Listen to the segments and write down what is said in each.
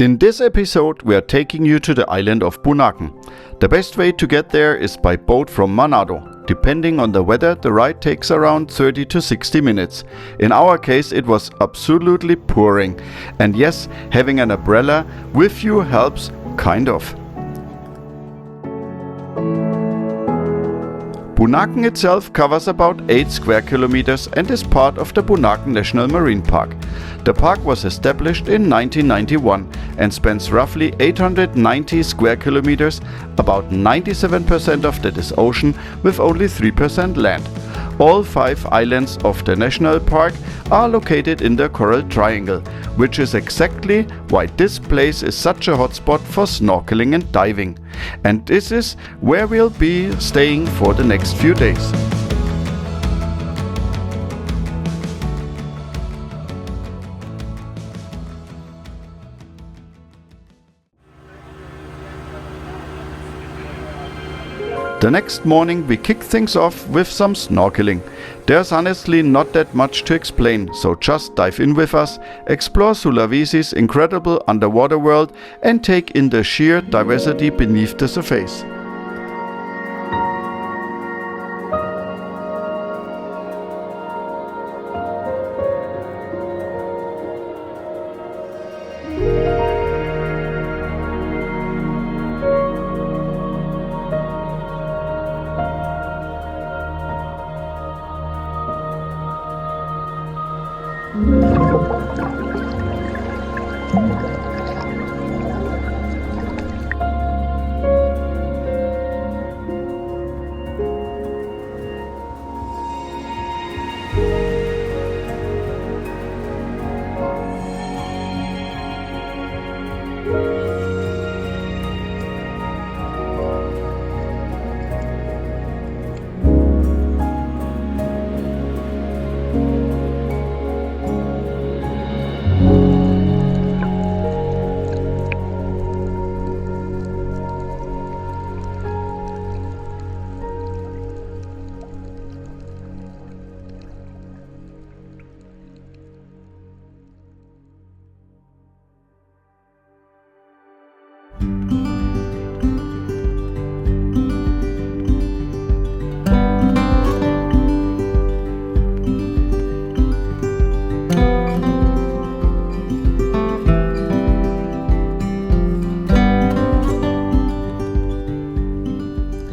In this episode we are taking you to the island of Bunaken. The best way to get there is by boat from Manado. Depending on the weather, the ride takes around 30 to 60 minutes. In our case it was absolutely pouring. And yes, having an umbrella with you helps, kind of. Bunaken itself covers about 8 square kilometers and is part of the Bunaken National Marine Park. The park was established in 1991 and spans roughly 890 square kilometers. About 97% of that is ocean, with only 3% land. All 5 islands of the national park are located in the Coral Triangle, which is exactly why this place is such a hotspot for snorkeling and diving. And this is where we'll be staying for the next few days. The next morning we kick things off with some snorkeling. There's honestly not that much to explain, so just dive in with us, explore Sulawesi's incredible underwater world and take in the sheer diversity beneath the surface.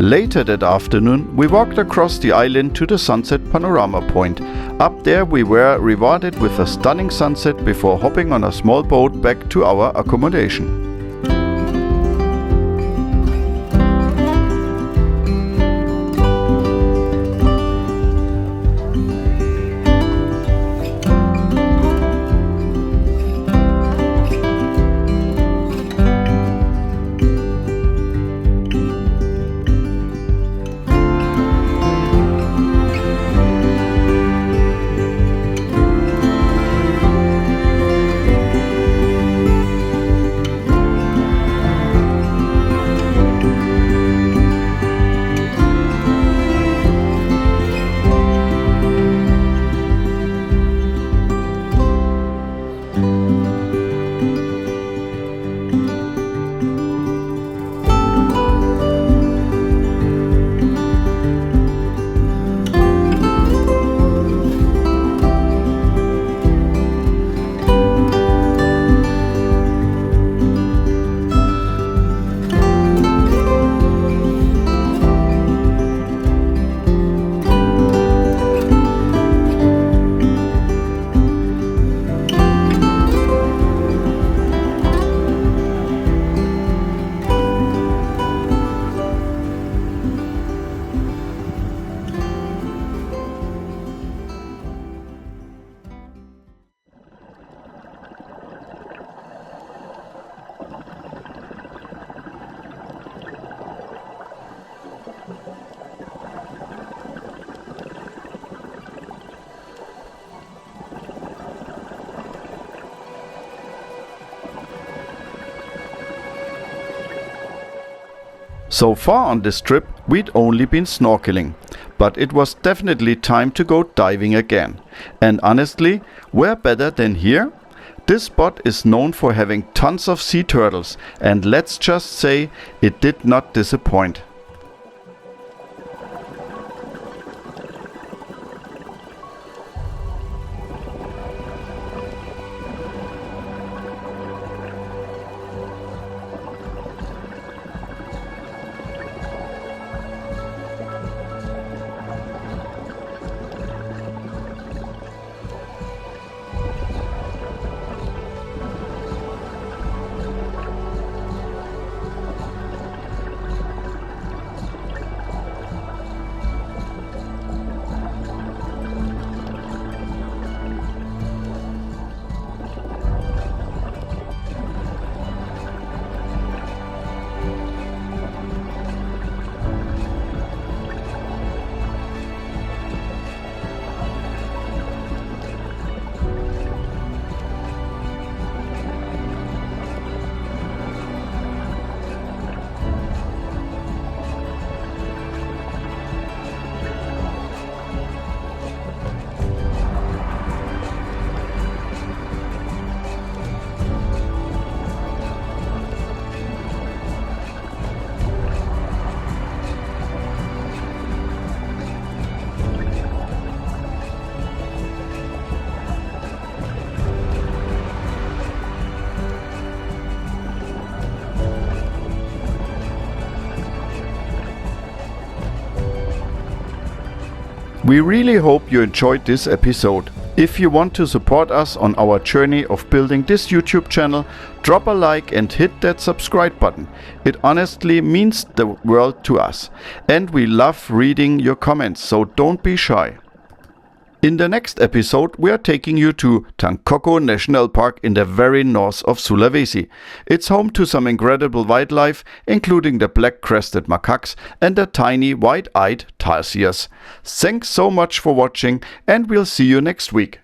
Later that afternoon, we walked across the island to the sunset panorama point. Up there we were rewarded with a stunning sunset before hopping on a small boat back to our accommodation. So far on this trip we'd only been snorkeling, but it was definitely time to go diving again. And honestly, where better than here? This spot is known for having tons of sea turtles, and let's just say it did not disappoint. We really hope you enjoyed this episode. If you want to support us on our journey of building this YouTube channel, drop a like and hit that subscribe button. It honestly means the world to us. And we love reading your comments, so don't be shy. In the next episode, we are taking you to Tangkoko National Park in the very north of Sulawesi. It's home to some incredible wildlife, including the black-crested macaques and the tiny white-eyed tarsiers. Thanks so much for watching, and we'll see you next week.